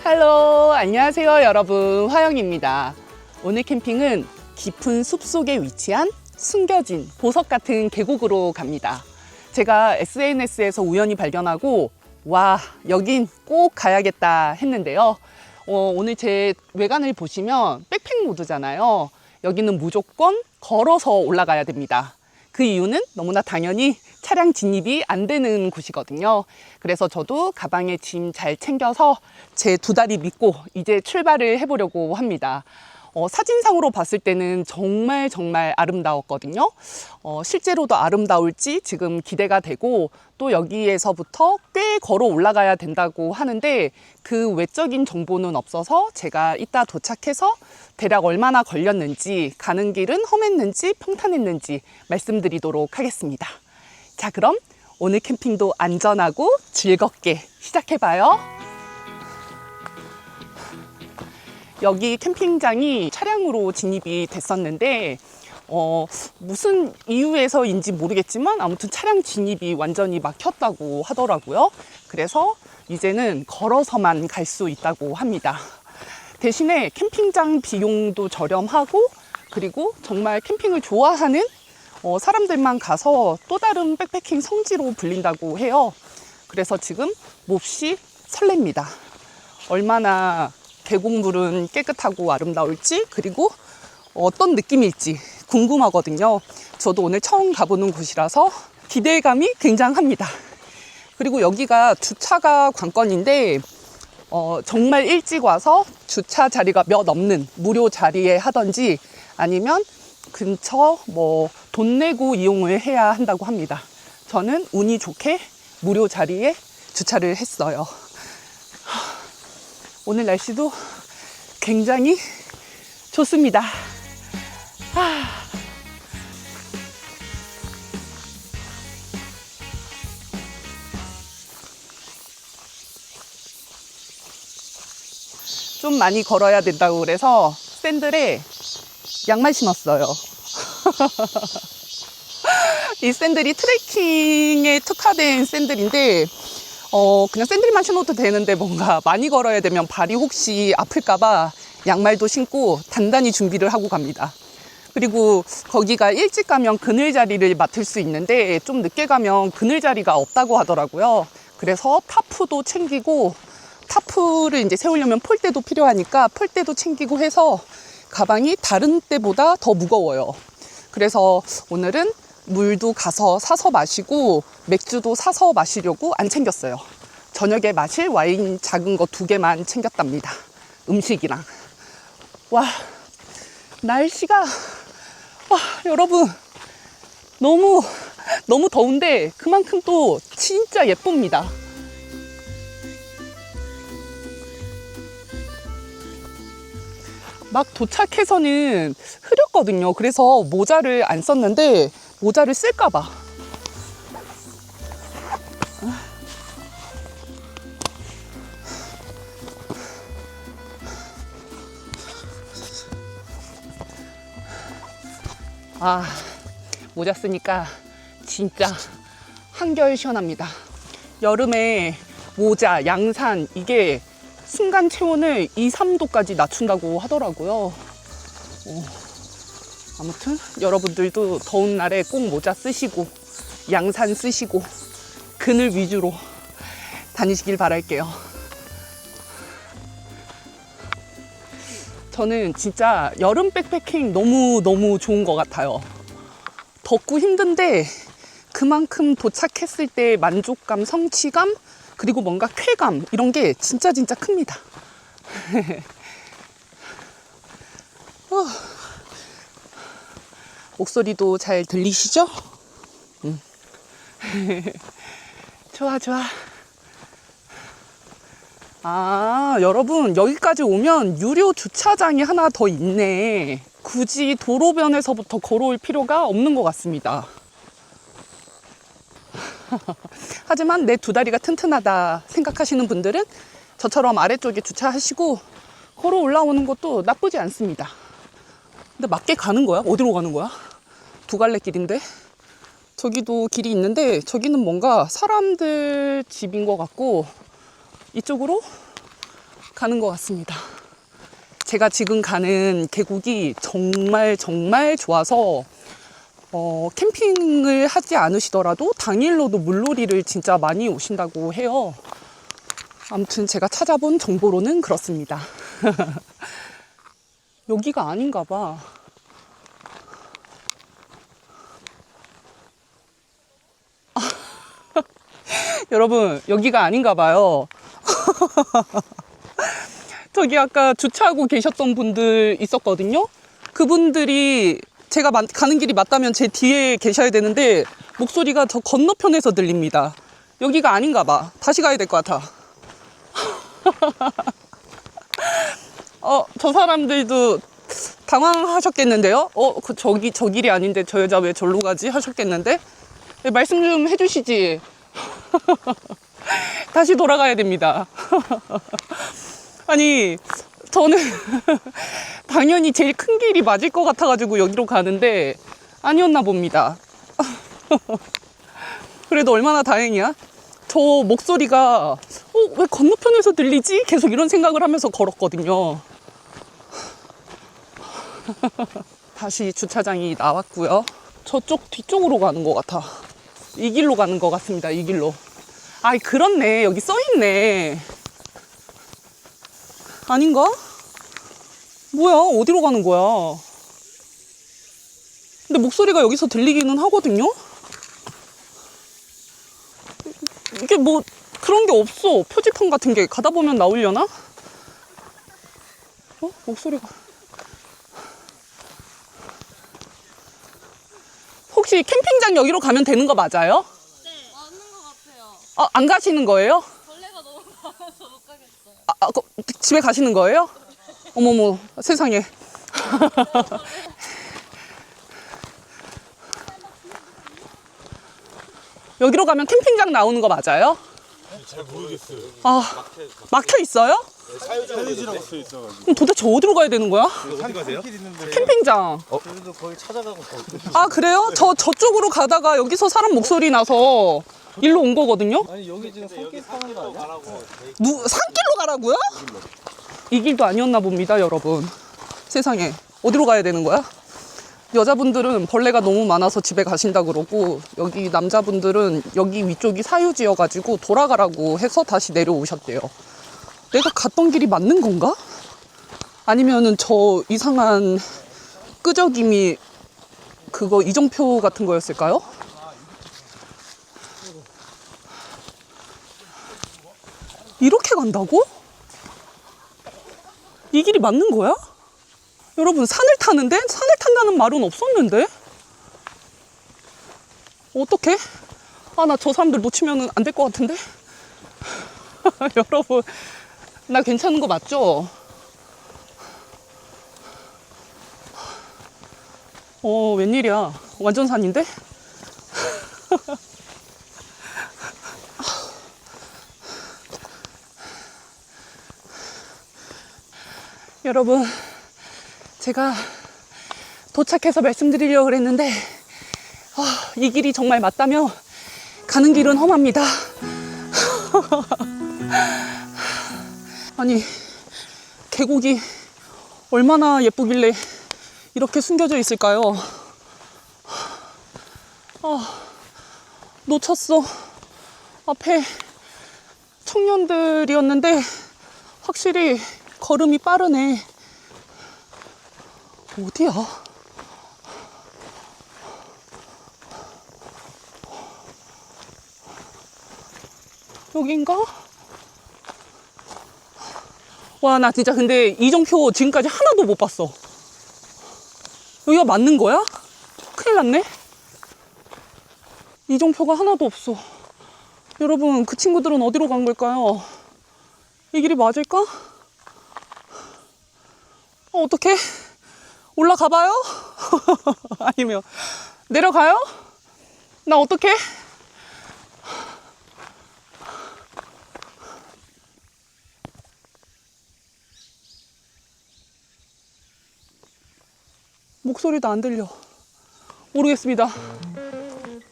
할로, 안녕하세요 여러분, 화영입니다. 오늘 캠핑은 깊은 숲속에 위치한 숨겨진 보석 같은 계곡으로 갑니다. 제가 SNS에서 우연히 발견하고 와, 여긴 꼭 가야겠다 했는데요. 오늘 제 외관을 보시면 백팩 모드잖아요. 여기는 무조건 걸어서 올라가야 됩니다. 그 이유는 너무나 당연히 차량 진입이 안 되는 곳이거든요. 그래서 저도 가방에 짐 잘 챙겨서 제 두 다리 믿고 이제 출발을 해보려고 합니다. 사진상으로 봤을 때는 정말 아름다웠거든요. 실제로도 아름다울지 지금 기대가 되고, 또 여기에서부터 꽤 걸어 올라가야 된다고 하는데 그 외적인 정보는 없어서 제가 이따 도착해서 대략 얼마나 걸렸는지, 가는 길은 험했는지 평탄했는지 말씀드리도록 하겠습니다. 자, 그럼 오늘 캠핑도 안전하고 즐겁게 시작해봐요. 여기 캠핑장이 차량으로 진입이 됐었는데 무슨 이유에서인지 모르겠지만 아무튼 차량 진입이 완전히 막혔다고 하더라고요. 그래서 이제는 걸어서만 갈 수 있다고 합니다. 대신에 캠핑장 비용도 저렴하고, 그리고 정말 캠핑을 좋아하는 사람들만 가서 또 다른 백패킹 성지로 불린다고 해요. 그래서 지금 몹시 설렙니다. 얼마나 계곡물은 깨끗하고 아름다울지, 그리고 어떤 느낌일지 궁금하거든요. 저도 오늘 처음 가보는 곳이라서 기대감이 굉장합니다. 그리고 여기가 주차가 관건인데 정말 일찍 와서 주차 자리가 몇 없는 무료 자리에 하던지, 아니면 근처 돈 내고 이용을 해야 한다고 합니다. 저는 운이 좋게 무료 자리에 주차를 했어요. 오늘 날씨도 굉장히 좋습니다. 좀 많이 걸어야 된다고 그래서 샌들에 양말 신었어요. 이 샌들이 트레킹에 특화된 샌들인데 그냥 샌들만 신어도 되는데 뭔가 많이 걸어야 되면 발이 혹시 아플까봐 양말도 신고 단단히 준비를 하고 갑니다. 그리고 거기가 일찍 가면 그늘 자리를 맡을 수 있는데 좀 늦게 가면 그늘 자리가 없다고 하더라고요. 그래서 타프도 챙기고, 타프를 이제 세우려면 폴대도 필요하니까 폴대도 챙기고 해서 가방이 다른 때보다 더 무거워요. 그래서 오늘은 물도 가서 사서 마시고 맥주도 사서 마시려고 안 챙겼어요. 저녁에 마실 와인 작은 거 2개만 챙겼답니다. 음식이랑. 와, 날씨가 여러분 너무 더운데 그만큼 또 진짜 예쁩니다. 막 도착해서는 흐렸거든요. 그래서 모자를 안 썼는데 모자를 쓸까봐. 모자 쓰니까 진짜 한결 시원합니다. 여름에 모자, 양산 이게 순간 체온을 2, 3도까지 낮춘다고 하더라고요. 아무튼 여러분들도 더운 날에 꼭 모자 쓰시고 양산 쓰시고 그늘 위주로 다니시길 바랄게요. 저는 진짜 여름 백패킹 너무 좋은 것 같아요. 덥고 힘든데 그만큼 도착했을 때 만족감, 성취감, 그리고 뭔가 쾌감, 이런 게 진짜 큽니다. 목소리도 잘 들리시죠? 좋아. 여러분, 여기까지 오면 유료 주차장이 하나 더 있네. 굳이 도로변에서부터 걸어올 필요가 없는 것 같습니다. 하지만 내 2다리가 튼튼하다 생각하시는 분들은 저처럼 아래쪽에 주차하시고 걸어 올라오는 것도 나쁘지 않습니다. 근데 맞게 가는 거야? 어디로 가는 거야? 2갈래 길인데? 저기도 길이 있는데 저기는 뭔가 사람들 집인 것 같고, 이쪽으로 가는 것 같습니다. 제가 지금 가는 계곡이 정말 좋아서 캠핑을 하지 않으시더라도 당일로도 물놀이를 진짜 많이 오신다고 해요. 아무튼 제가 찾아본 정보로는 그렇습니다. 여기가 아닌가 봐. 여러분, 여기가 아닌가 봐요. 저기 아까 주차하고 계셨던 분들 있었거든요. 그분들이 제가 가는 길이 맞다면 제 뒤에 계셔야 되는데 목소리가 저 건너편에서 들립니다. 여기가 아닌가 봐. 다시 가야 될 것 같아. 저 사람들도 당황하셨겠는데요. 저 길이 아닌데 저 여자 왜 절로 가지 하셨겠는데. 네, 말씀 좀 해주시지. 다시 돌아가야 됩니다. 아니, 저는 당연히 제일 큰 길이 맞을 것 같아가지고 여기로 가는데 아니었나 봅니다. 그래도 얼마나 다행이야. 저 목소리가 왜 건너편에서 들리지? 계속 이런 생각을 하면서 걸었거든요. 다시 주차장이 나왔고요. 저쪽 뒤쪽으로 가는 것 같아. 이 길로 가는 것 같습니다. 이 길로. 아이, 그렇네. 여기 써있네. 아닌가? 뭐야? 어디로 가는 거야? 근데 목소리가 여기서 들리기는 하거든요? 이게 뭐 그런 게 없어. 표지판 같은 게 가다 보면 나오려나? 목소리가. 혹시 캠핑장 여기로 가면 되는 거 맞아요? 네, 맞는 것 같아요. 안 가시는 거예요? 벌레가 너무 많아서 못 가겠어요. 집에 가시는 거예요? 어머머, 세상에. 여기로 가면 캠핑장 나오는 거 맞아요? 잘 모르겠어요. 막혀 있어요? 사유지라고 써 있어가지고. 그럼 도대체 어디로 가야 되는 거야? 어디 가세요? 캠핑장. 그래도 거기 찾아가고. 그래요? 저쪽으로 가다가 여기서 사람 목소리 나서 일로 온 거거든요? 아니 여기 지금 산길 타는 거 아니야? 산길로 가라고요? 이 길도 아니었나 봅니다, 여러분. 세상에. 어디로 가야 되는 거야? 여자분들은 벌레가 너무 많아서 집에 가신다 그러고, 여기 남자분들은 여기 위쪽이 사유지여가지고 돌아가라고 해서 다시 내려오셨대요. 내가 갔던 길이 맞는 건가? 아니면은 저 이상한 끄적임이 그거 이정표 같은 거였을까요? 이렇게 간다고? 이 길이 맞는 거야? 여러분, 산을 타는데? 산을 탄다는 말은 없었는데? 어떡해? 나 저 사람들 놓치면 안 될 것 같은데? 여러분, 나 괜찮은 거 맞죠? 웬일이야. 완전 산인데? 여러분, 제가 도착해서 말씀드리려고 그랬는데 이 길이 정말 맞다며 가는 길은 험합니다. 아니, 계곡이 얼마나 예쁘길래 이렇게 숨겨져 있을까요? 놓쳤어. 앞에 청년들이었는데 확실히 걸음이 빠르네. 어디야? 여긴가? 와, 나 진짜 근데 이정표 지금까지 하나도 못 봤어. 여기가 맞는 거야? 큰일 났네. 이정표가 하나도 없어. 여러분, 그 친구들은 어디로 간 걸까요? 이 길이 맞을까? 어떡해? 올라가봐요? 아니면 내려가요? 나 어떡해? 목소리도 안 들려. 모르겠습니다.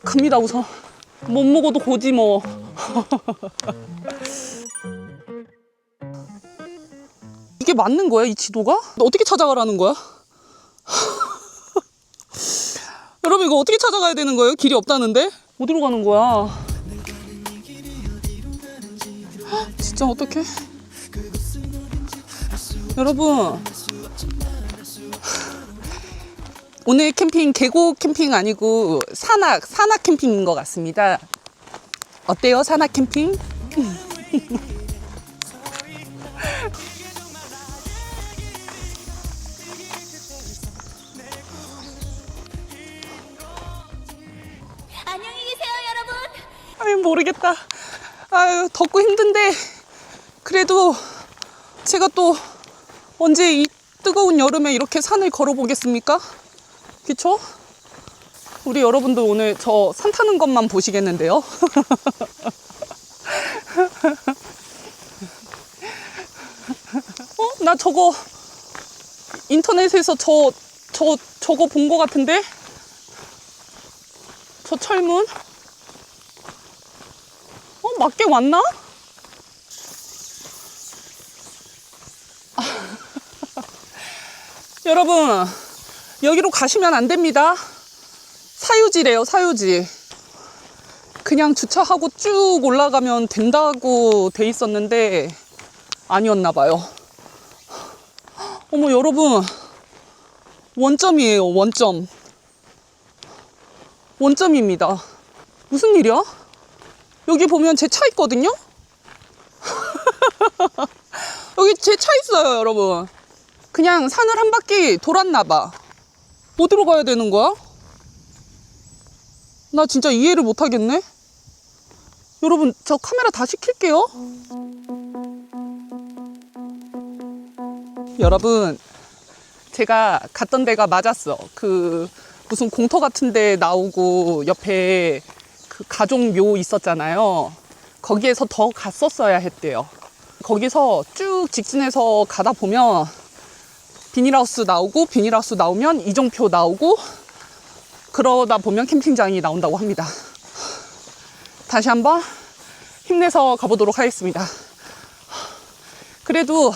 갑니다, 우선. 못 먹어도 고지 뭐. 맞는 거야, 이 지도가? 어떻게 찾아가라는 거야? 여러분, 이거 어떻게 찾아가야 되는 거예요? 길이 없다는데? 어디로 가는 거야? 진짜 어떡해? 여러분, 오늘 캠핑 계곡 캠핑 아니고 산악 캠핑인 것 같습니다. 어때요, 산악 캠핑? 안녕히 계세요, 여러분. 아유, 모르겠다. 아유, 덥고 힘든데 그래도 제가 또 언제 이 뜨거운 여름에 이렇게 산을 걸어보겠습니까? 그쵸? 우리 여러분들 오늘 저 산 타는 것만 보시겠는데요? 나 저거 인터넷에서 저거 본 것 같은데? 저 철문? 맞게 왔나? 여러분, 여기로 가시면 안 됩니다. 사유지래요, 사유지. 그냥 주차하고 쭉 올라가면 된다고 돼 있었는데 아니었나 봐요. 어머, 여러분, 원점이에요, 원점. 원점입니다. 무슨 일이야? 여기 보면 제 차 있거든요? 여기 제 차 있어요, 여러분. 그냥 산을 한 바퀴 돌았나 봐. 어디로 가야 되는 거야? 나 진짜 이해를 못 하겠네. 여러분, 저 카메라 다시 켤게요. 여러분, 제가 갔던 데가 맞았어. 그 무슨 공터 같은 데 나오고 옆에 그 가족묘 있었잖아요. 거기에서 더 갔었어야 했대요. 거기서 쭉 직진해서 가다 보면 비닐하우스 나오고, 비닐하우스 나오면 이정표 나오고, 그러다 보면 캠핑장이 나온다고 합니다. 다시 한번 힘내서 가보도록 하겠습니다. 그래도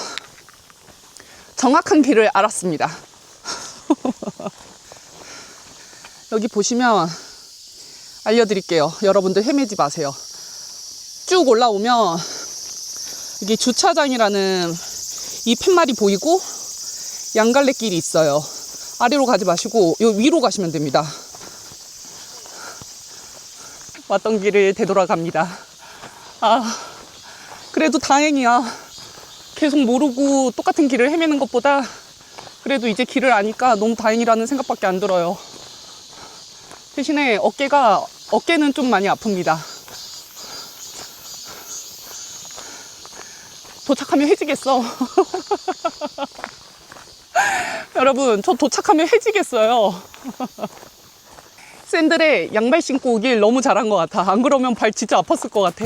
정확한 길을 알았습니다. 여기 보시면 알려드릴게요. 여러분들 헤매지 마세요. 쭉 올라오면 여기 주차장이라는 이 팻말이 보이고 양갈래길이 있어요. 아래로 가지 마시고 요 위로 가시면 됩니다. 왔던 길을 되돌아갑니다. 아, 그래도 다행이야. 계속 모르고 똑같은 길을 헤매는 것보다 그래도 이제 길을 아니까 너무 다행이라는 생각밖에 안 들어요. 대신에 어깨는 좀 많이 아픕니다. 도착하면 해지겠어. 여러분, 저 도착하면 해지겠어요. 샌들에 양말 신고 오길 너무 잘한 것 같아. 안 그러면 발 진짜 아팠을 것 같아.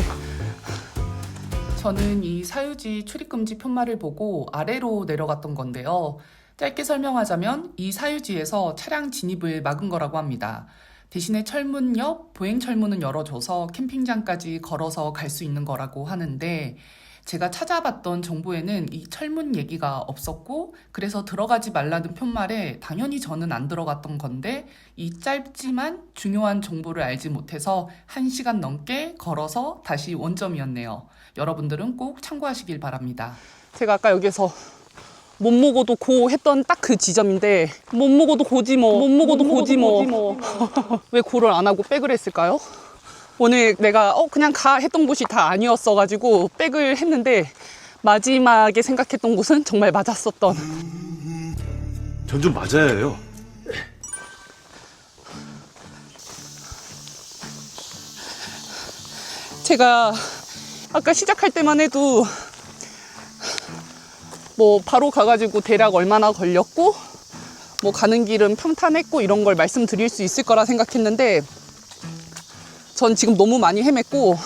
저는 이 사유지 출입금지 푯말을 보고 아래로 내려갔던 건데요. 짧게 설명하자면 이 사유지에서 차량 진입을 막은 거라고 합니다. 대신에 철문 옆 보행철문은 열어줘서 캠핑장까지 걸어서 갈 수 있는 거라고 하는데, 제가 찾아봤던 정보에는 이 철문 얘기가 없었고, 그래서 들어가지 말라는 푯말에 당연히 저는 안 들어갔던 건데, 이 짧지만 중요한 정보를 알지 못해서 1시간 넘게 걸어서 다시 원점이었네요. 여러분들은 꼭 참고하시길 바랍니다. 제가 아까 여기서 못 먹어도 고 했던 딱 그 지점인데, 못 먹어도 고지 뭐, 못 먹어도 고지 뭐. 왜 고를 안 하고 백을 했을까요? 오늘 내가 그냥 가 했던 곳이 다 아니었어가지고 백을 했는데, 마지막에 생각했던 곳은 정말 맞았었던. 전 좀 맞아야 해요. 제가 아까 시작할 때만 해도 뭐 바로 가가지고 대략 얼마나 걸렸고 뭐 가는 길은 평탄했고 이런 걸 말씀드릴 수 있을 거라 생각했는데, 전 지금 너무 많이 헤맸고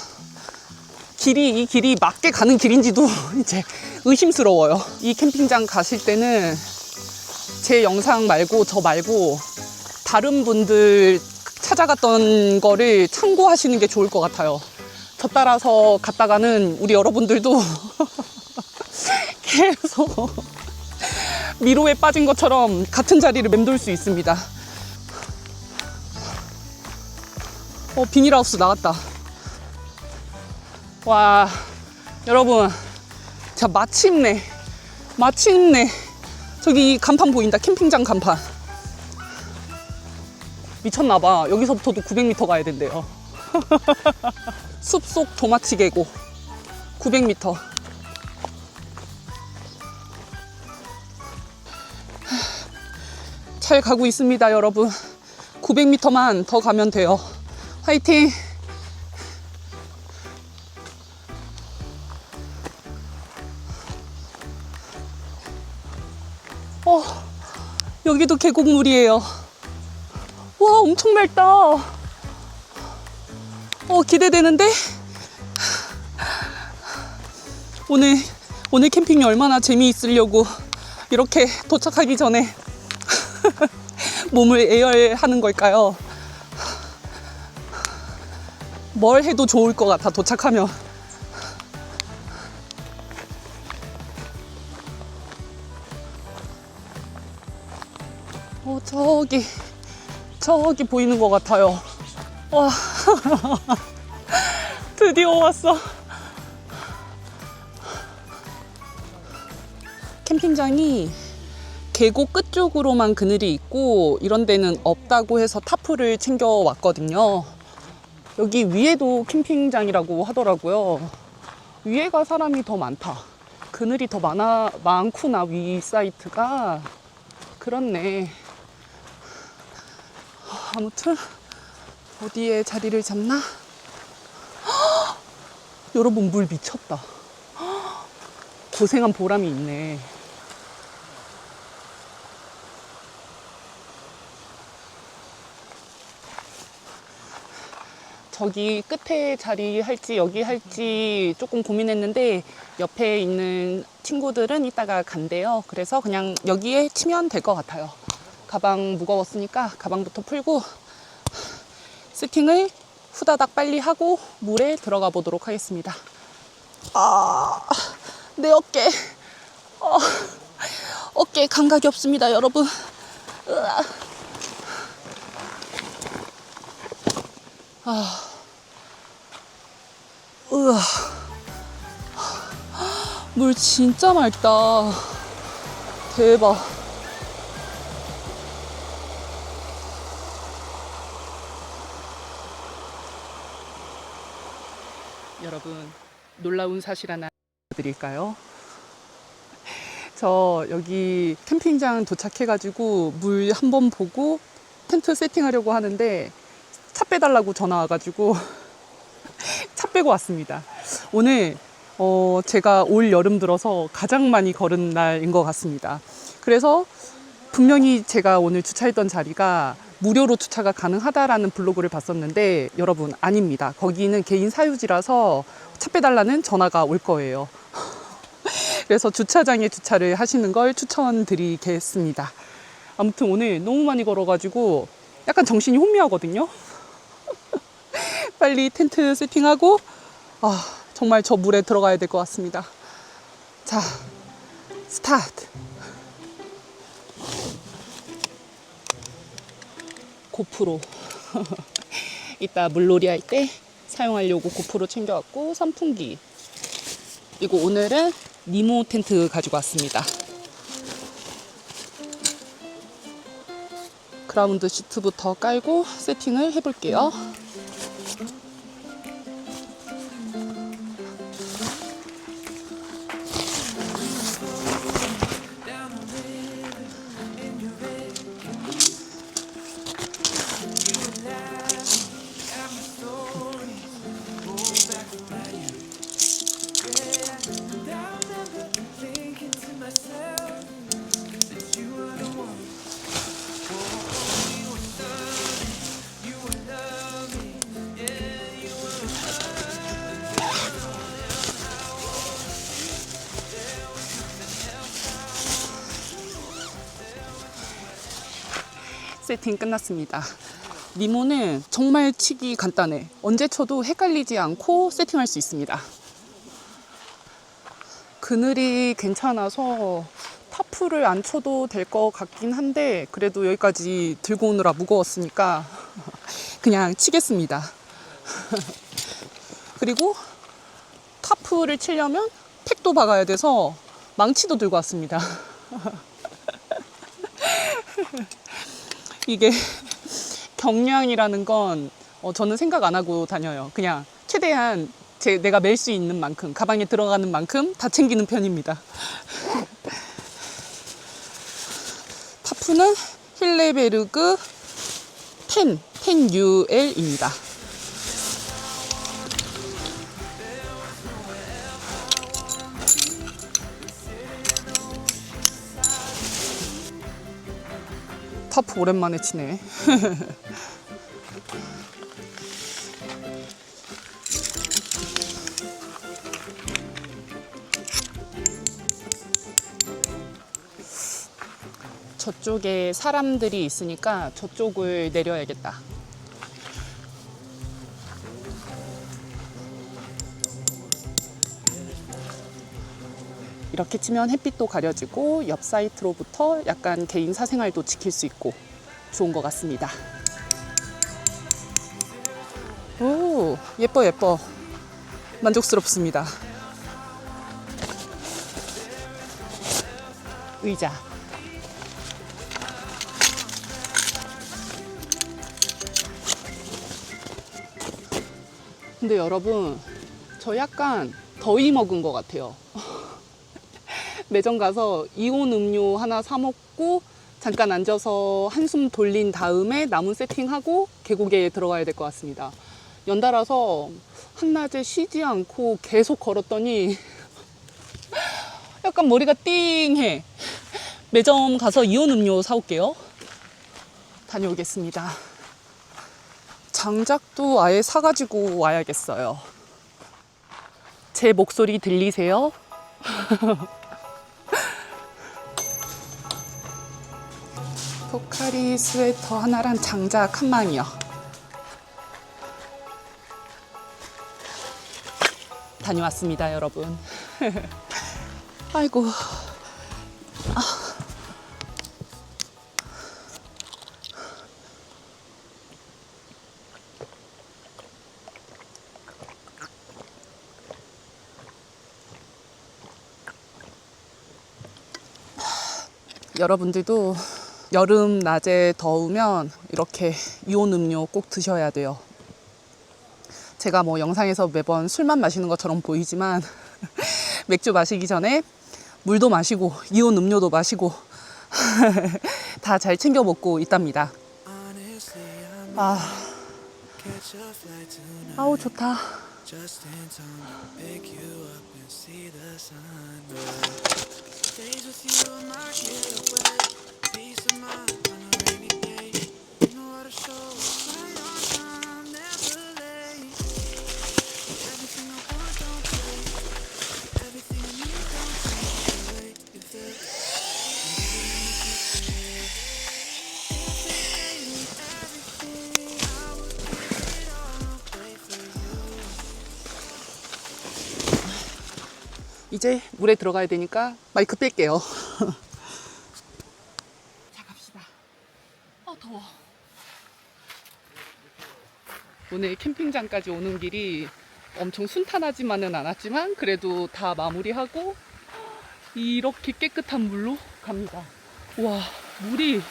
이 길이 맞게 가는 길인지도 이제 의심스러워요. 이 캠핑장 가실 때는 제 영상 말고 저 말고 다른 분들 찾아갔던 거를 참고하시는 게 좋을 것 같아요. 저 따라서 갔다가는 우리 여러분들도 계속 미로에 빠진 것처럼 같은 자리를 맴돌 수 있습니다. 비닐하우스 나왔다. 와, 여러분, 자, 마침내 저기 간판 보인다. 캠핑장 간판. 미쳤나봐. 여기서부터도 900m 가야 된대요. 숲속 도마치 계곡 900m. 잘 가고 있습니다, 여러분. 900m만 더 가면 돼요. 화이팅! 여기도 계곡물이에요. 와, 엄청 맑다. 기대되는데? 오늘 캠핑이 얼마나 재미있으려고 이렇게 도착하기 전에 몸을 애열하는 걸까요? 뭘 해도 좋을 것 같아, 도착하면. 저기 보이는 것 같아요. 와, 드디어 왔어. 캠핑장이 계곡 끝쪽으로만 그늘이 있고 이런 데는 없다고 해서 타프를 챙겨왔거든요. 여기 위에도 캠핑장이라고 하더라고요. 위에가 사람이 더 많다. 그늘이 더 많구나, 위 사이트가. 그렇네. 아무튼 어디에 자리를 잡나? 헉! 여러분, 물 미쳤다. 헉! 고생한 보람이 있네. 저기 끝에 자리 할지 여기 할지 조금 고민했는데 옆에 있는 친구들은 이따가 간대요. 그래서 그냥 여기에 치면 될 것 같아요. 가방 무거웠으니까 가방부터 풀고 세팅을 후다닥 빨리 하고 물에 들어가 보도록 하겠습니다. 내 어깨. 어깨에 감각이 없습니다, 여러분. 물 진짜 맑다. 대박. 여러분, 놀라운 사실 하나 드릴까요? 저 여기 캠핑장 도착해가지고 물 한번 보고 텐트 세팅하려고 하는데 차 빼달라고 전화 와가지고 차 빼고 왔습니다. 오늘 제가 올 여름 들어서 가장 많이 걸은 날인 것 같습니다. 그래서 분명히 제가 오늘 주차했던 자리가 무료로 주차가 가능하다라는 블로그를 봤었는데 여러분, 아닙니다. 거기는 개인 사유지라서 차 빼달라는 전화가 올 거예요. 그래서 주차장에 주차를 하시는 걸 추천드리겠습니다. 아무튼 오늘 너무 많이 걸어가지고 약간 정신이 혼미하거든요. 빨리 텐트 세팅하고 정말 저 물에 들어가야 될 것 같습니다. 자, 스타트. 고프로. 이따 물놀이 할 때 사용하려고 고프로 챙겨왔고, 선풍기. 그리고 오늘은 니모 텐트 가지고 왔습니다. 그라운드 시트부터 깔고 세팅을 해볼게요. 세팅 끝났습니다. 니모는 정말 치기 간단해. 언제 쳐도 헷갈리지 않고 세팅할 수 있습니다. 그늘이 괜찮아서 파프를 안 쳐도 될 것 같긴 한데 그래도 여기까지 들고 오느라 무거웠으니까 그냥 치겠습니다. 그리고 파프를 치려면 팩도 박아야 돼서 망치도 들고 왔습니다. 이게 경량이라는 건 저는 생각 안 하고 다녀요. 그냥 최대한 내가 멜 수 있는 만큼, 가방에 들어가는 만큼 다 챙기는 편입니다. 파프는 힐레베르그 10UL입니다. 파프 오랜만에 치네. 저쪽에 사람들이 있으니까 저쪽을 내려야겠다. 이렇게 치면 햇빛도 가려지고 옆 사이트로부터 약간 개인 사생활도 지킬 수 있고 좋은 것 같습니다. 오, 예뻐 예뻐. 만족스럽습니다. 의자. 근데 여러분, 저 약간 더위 먹은 것 같아요. 매점 가서 이온 음료 하나 사 먹고 잠깐 앉아서 한숨 돌린 다음에 남은 세팅하고 계곡에 들어가야 될 것 같습니다. 연달아서 한낮에 쉬지 않고 계속 걸었더니 약간 머리가 띵해. 매점 가서 이온 음료 사올게요. 다녀오겠습니다. 장작도 아예 사가지고 와야겠어요. 제 목소리 들리세요? 포카리 스웨터 하나랑 장작 한 망이요. 다녀왔습니다, 여러분. 아이고. 여러분들도 여름 낮에 더우면 이렇게 이온 음료 꼭 드셔야 돼요. 제가 뭐 영상에서 매번 술만 마시는 것처럼 보이지만 맥주 마시기 전에 물도 마시고 이온 음료도 마시고 다 잘 챙겨 먹고 있답니다. 아우 좋다. 이제 물에 들어가야 되니까 마이크 뺄게요. 자, 갑시다. 더워. 오늘 캠핑장까지 오는 길이 엄청 순탄하지만은 않았지만 그래도 다 마무리하고 이렇게 깨끗한 물로 갑니다. 와, 물이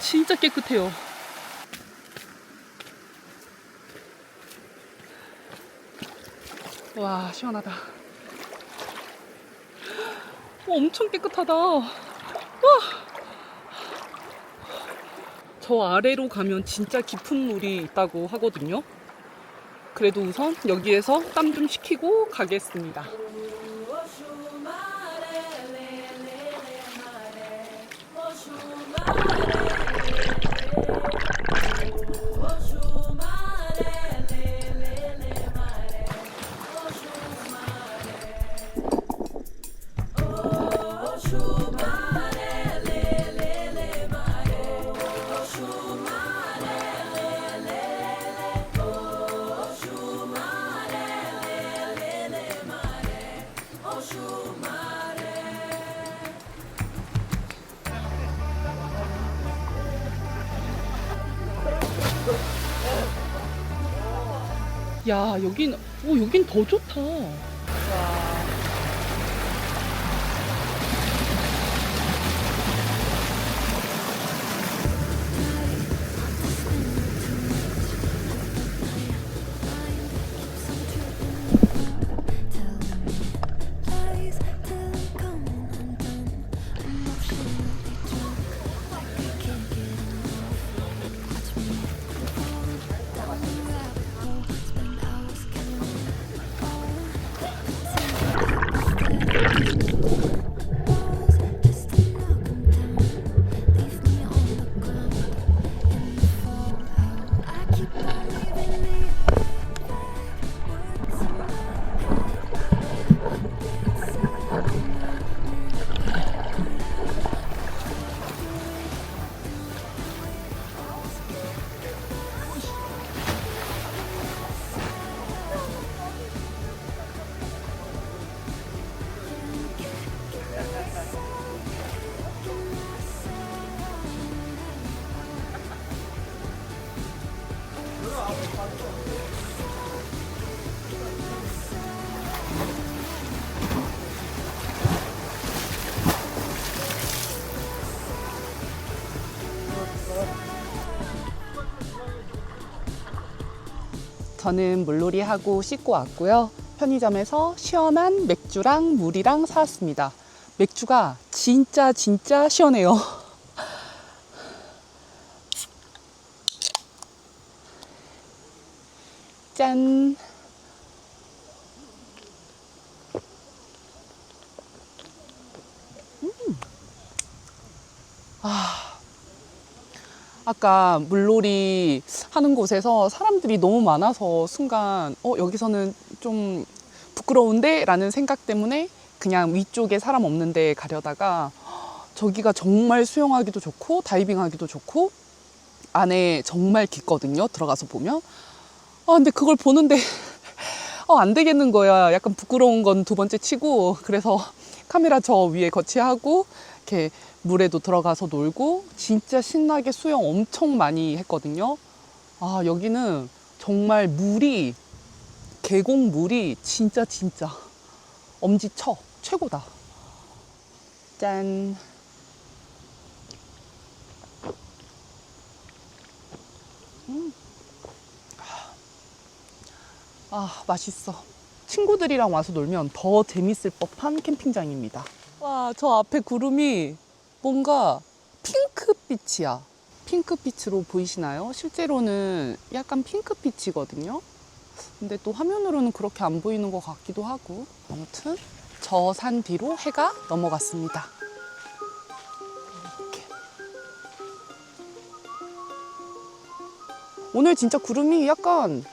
진짜 깨끗해요. 와, 시원하다. 엄청 깨끗하다. 와! 저 아래로 가면 진짜 깊은 물이 있다고 하거든요. 그래도 우선 여기에서 땀 좀 식히고 가겠습니다. 야, 여긴 더 좋다. 와. 저는 물놀이 하고 씻고 왔고요. 편의점에서 시원한 맥주랑 물이랑 사왔습니다. 맥주가 진짜 시원해요. 짠! 아까 물놀이 하는 곳에서 사람들이 너무 많아서 순간 여기서는 좀 부끄러운데? 라는 생각 때문에 그냥 위쪽에 사람 없는 데 가려다가 저기가 정말 수영하기도 좋고 다이빙하기도 좋고 안에 정말 깊거든요. 들어가서 보면. 근데 그걸 보는데 안 되겠는 거야. 약간 부끄러운 건 두 번째 치고 그래서 카메라 저 위에 거치하고 이렇게 물에도 들어가서 놀고 진짜 신나게 수영 엄청 많이 했거든요. 여기는 정말 물이 계곡 물이 진짜 엄지척 최고다. 짠. 맛있어. 친구들이랑 와서 놀면 더 재밌을 법한 캠핑장입니다. 와, 저 앞에 구름이 뭔가 핑크빛이야. 핑크빛으로 보이시나요? 실제로는 약간 핑크빛이거든요. 근데 또 화면으로는 그렇게 안 보이는 것 같기도 하고. 아무튼 저 산 뒤로 해가 넘어갔습니다. 이렇게. 오늘 진짜 구름이 약간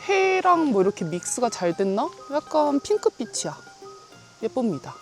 해랑 뭐 이렇게 믹스가 잘 됐나? 약간 핑크빛이야. 예쁩니다.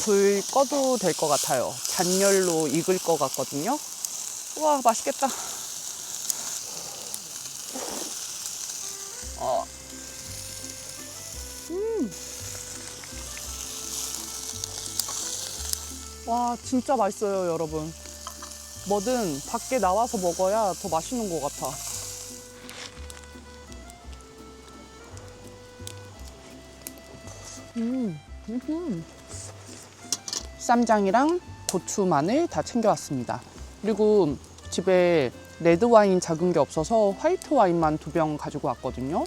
불 꺼도 될 것 같아요. 잔열로 익을 것 같거든요. 우와, 맛있겠다. 와, 진짜 맛있어요, 여러분. 뭐든 밖에 나와서 먹어야 더 맛있는 것 같아. 쌈장이랑 고추, 마늘 다 챙겨왔습니다. 그리고 집에 레드 와인 작은 게 없어서 화이트 와인만 2병 가지고 왔거든요.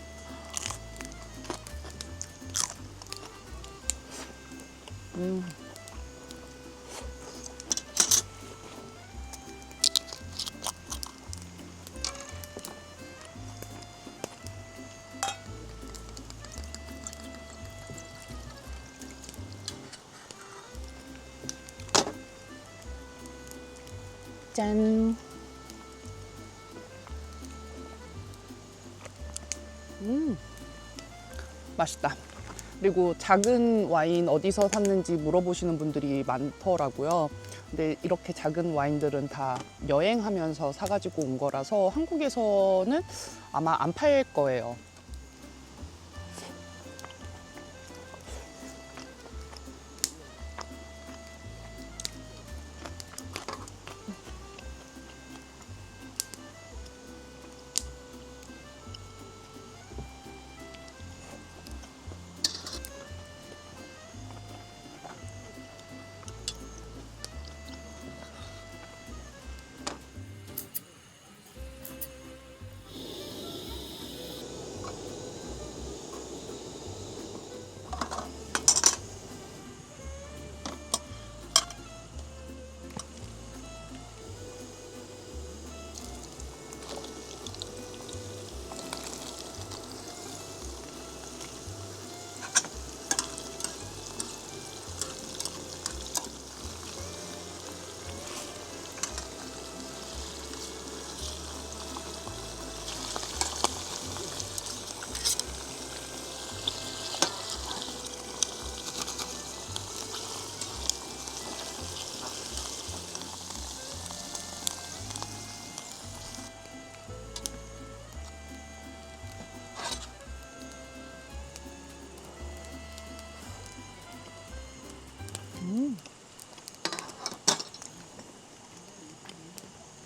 짠. 맛있다. 그리고 작은 와인 어디서 샀는지 물어보시는 분들이 많더라고요. 근데 이렇게 작은 와인들은 다 여행하면서 사가지고 온 거라서 한국에서는 아마 안 팔 거예요.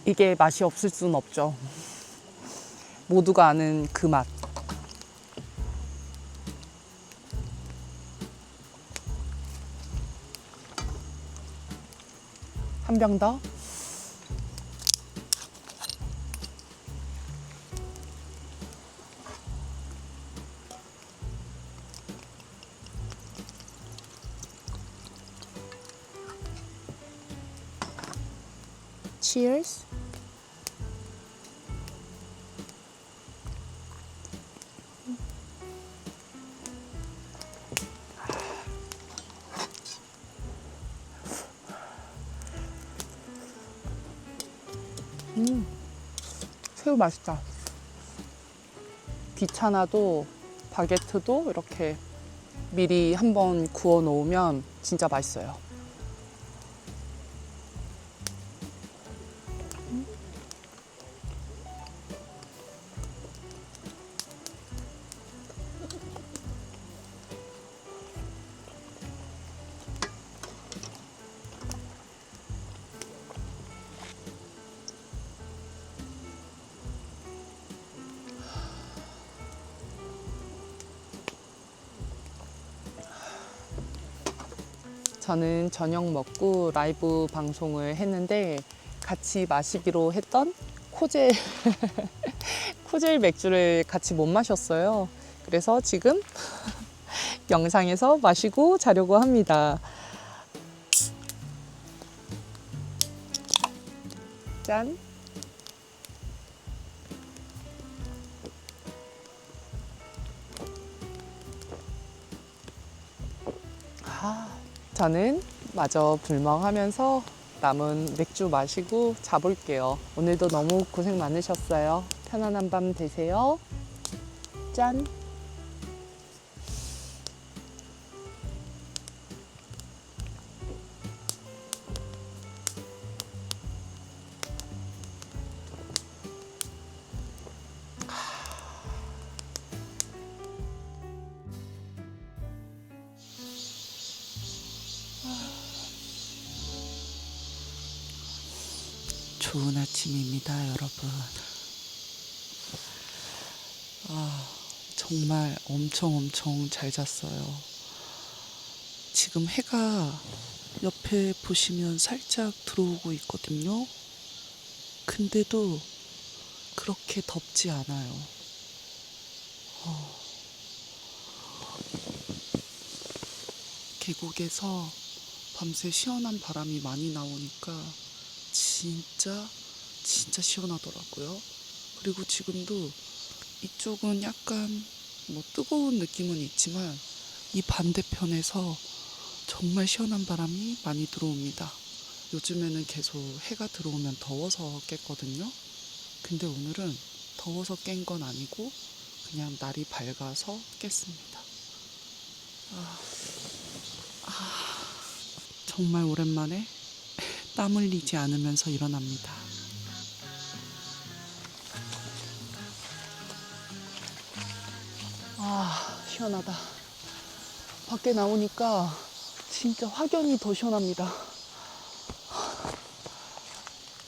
이게 맛이 없을 순 없죠. 모두가 아는 그 맛. 한 병 더. Cheers. 새우 맛있다. 귀찮아도 바게트도 이렇게 미리 한번 구워 놓으면 진짜 맛있어요. 저는 저녁 먹고 라이브 방송을 했는데 같이 마시기로 했던 코젤 코젤 맥주를 같이 못 마셨어요. 그래서 지금 영상에서 마시고 자려고 합니다. 짠. 저는 마저 불멍하면서 남은 맥주 마시고 자볼게요. 오늘도 너무 고생 많으셨어요. 편안한 밤 되세요. 짠. 좋은 아침입니다, 여러분. 정말 엄청 잘 잤어요. 지금 해가 옆에 보시면 살짝 들어오고 있거든요. 근데도 그렇게 덥지 않아요. 계곡에서 밤새 시원한 바람이 많이 나오니까 진짜 시원하더라고요. 그리고 지금도 이쪽은 약간 뜨거운 느낌은 있지만 이 반대편에서 정말 시원한 바람이 많이 들어옵니다. 요즘에는 계속 해가 들어오면 더워서 깼거든요. 근데 오늘은 더워서 깬 건 아니고 그냥 날이 밝아서 깼습니다. 정말 오랜만에 땀 흘리지 않으면서 일어납니다. 시원하다. 밖에 나오니까 진짜 확연히 더 시원합니다.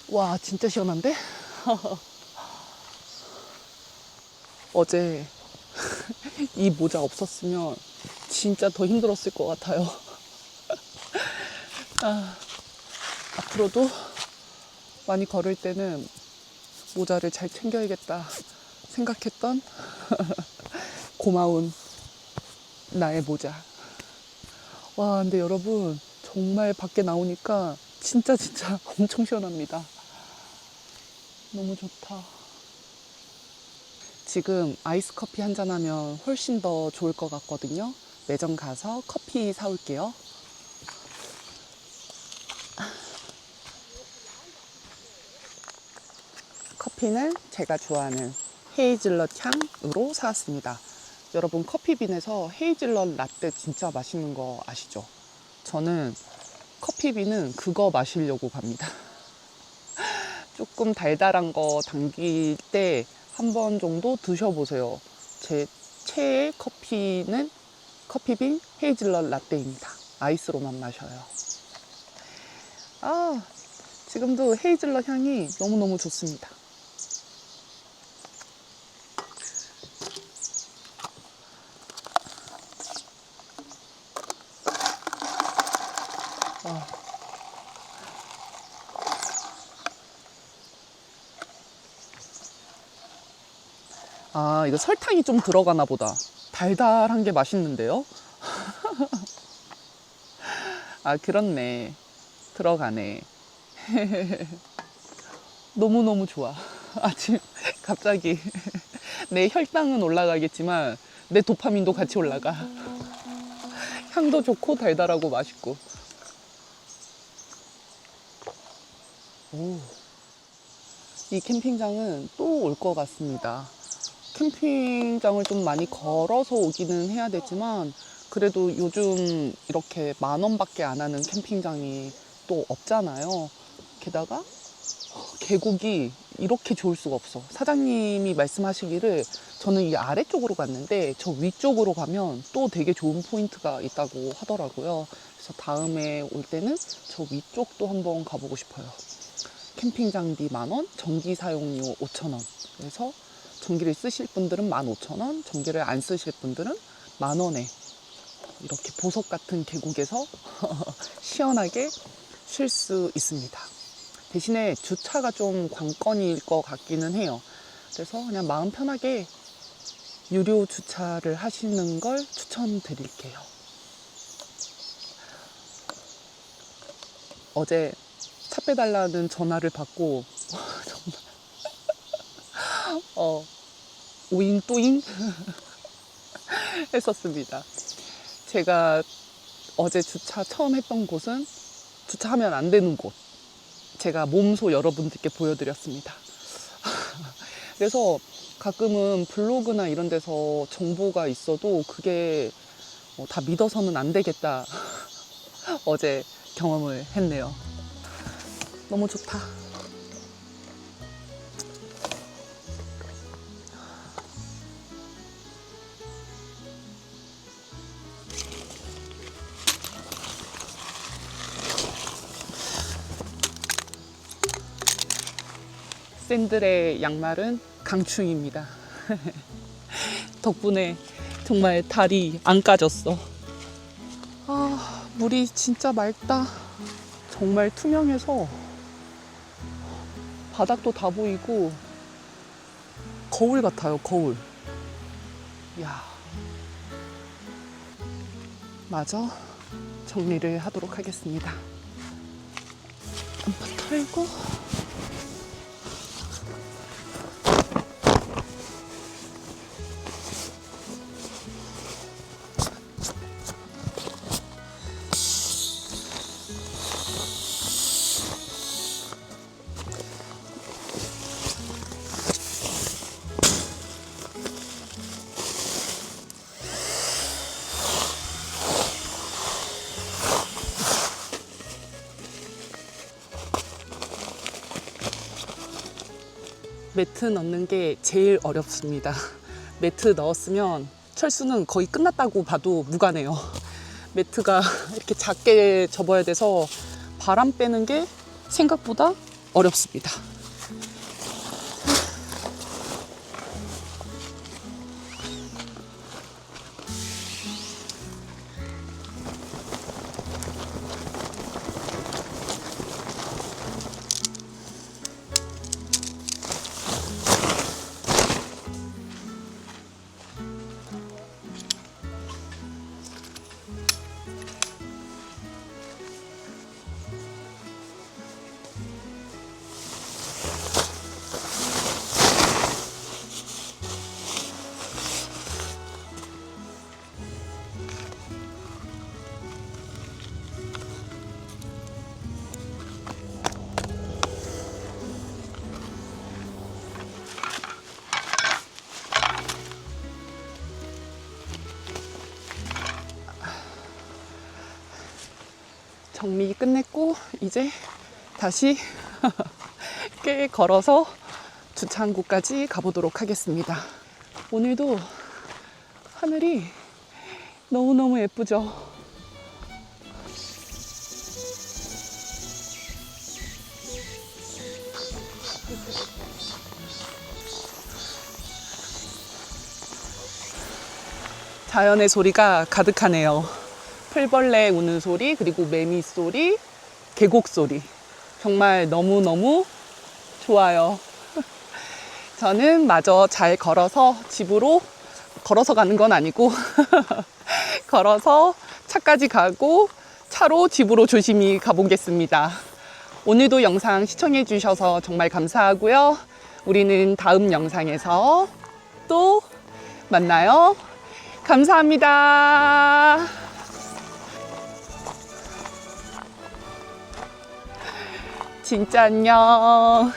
와, 진짜 시원한데? 어제 이 모자 없었으면 진짜 더 힘들었을 것 같아요. 앞으로도 많이 걸을 때는 모자를 잘 챙겨야겠다 생각했던 고마운 나의 모자. 와, 근데 여러분 정말 밖에 나오니까 진짜 엄청 시원합니다. 너무 좋다. 지금 아이스 커피 한잔 하면 훨씬 더 좋을 것 같거든요. 매점 가서 커피 사올게요. 커피는 제가 좋아하는 헤이즐넛 향으로 사왔습니다. 여러분, 커피빈에서 헤이즐넛 라떼 진짜 맛있는 거 아시죠? 저는 커피빈은 그거 마시려고 갑니다. 조금 달달한 거 당길 때 한 번 정도 드셔보세요. 제 최애 커피는 커피빈 헤이즐넛 라떼입니다. 아이스로만 마셔요. 지금도 헤이즐넛 향이 너무너무 좋습니다. 이거 설탕이 좀 들어가나 보다. 달달한 게 맛있는데요? 그렇네. 들어가네. 너무너무 좋아. 지금 갑자기 내 혈당은 올라가겠지만 내 도파민도 같이 올라가. 향도 좋고 달달하고 맛있고. 이 캠핑장은 또 올 것 같습니다. 캠핑장을 좀 많이 걸어서 오기는 해야 되지만 그래도 요즘 이렇게 10,000원밖에 안 하는 캠핑장이 또 없잖아요. 게다가 계곡이 이렇게 좋을 수가 없어. 사장님이 말씀하시기를 저는 이 아래쪽으로 갔는데 저 위쪽으로 가면 또 되게 좋은 포인트가 있다고 하더라고요. 그래서 다음에 올 때는 저 위쪽도 한번 가보고 싶어요. 캠핑장비 10,000원, 전기 사용료 5,000원. 그래서 전기를 쓰실 분들은 15,000원, 전기를 안 쓰실 분들은 10,000원에 이렇게 보석 같은 계곡에서 시원하게 쉴 수 있습니다. 대신에 주차가 좀 관건일 것 같기는 해요. 그래서 그냥 마음 편하게 유료 주차를 하시는 걸 추천드릴게요. 어제 차 빼달라는 전화를 받고 정말 오잉 또잉 했었습니다. 제가 어제 주차 처음 했던 곳은 주차하면 안 되는 곳, 제가 몸소 여러분들께 보여드렸습니다. 그래서 가끔은 블로그나 이런 데서 정보가 있어도 그게 다 믿어서는 안 되겠다 어제 경험을 했네요. 너무 좋다. 샌들의 양말은 강충입니다. 덕분에 정말 다리 안 까졌어. 아, 물이 진짜 맑다. 정말 투명해서 바닥도 다 보이고 거울 같아요, 거울. 야, 마저 정리를 하도록 하겠습니다. 한번 털고 매트 넣는 게 제일 어렵습니다. 매트 넣었으면 철수는 거의 끝났다고 봐도 무관해요. 매트가 이렇게 작게 접어야 돼서 바람 빼는 게 생각보다 어렵습니다. 정리 끝냈고 이제 다시 꽤 걸어서 주차장구까지 가보도록 하겠습니다. 오늘도 하늘이 너무너무 예쁘죠? 자연의 소리가 가득하네요. 풀벌레 우는 소리, 그리고 매미 소리, 계곡 소리. 정말 너무너무 좋아요. 저는 마저 잘 걸어서 집으로, 걸어서 가는 건 아니고 걸어서 차까지 가고 차로 집으로 조심히 가보겠습니다. 오늘도 영상 시청해 주셔서 정말 감사하고요. 우리는 다음 영상에서 또 만나요. 감사합니다. 진짜 안녕.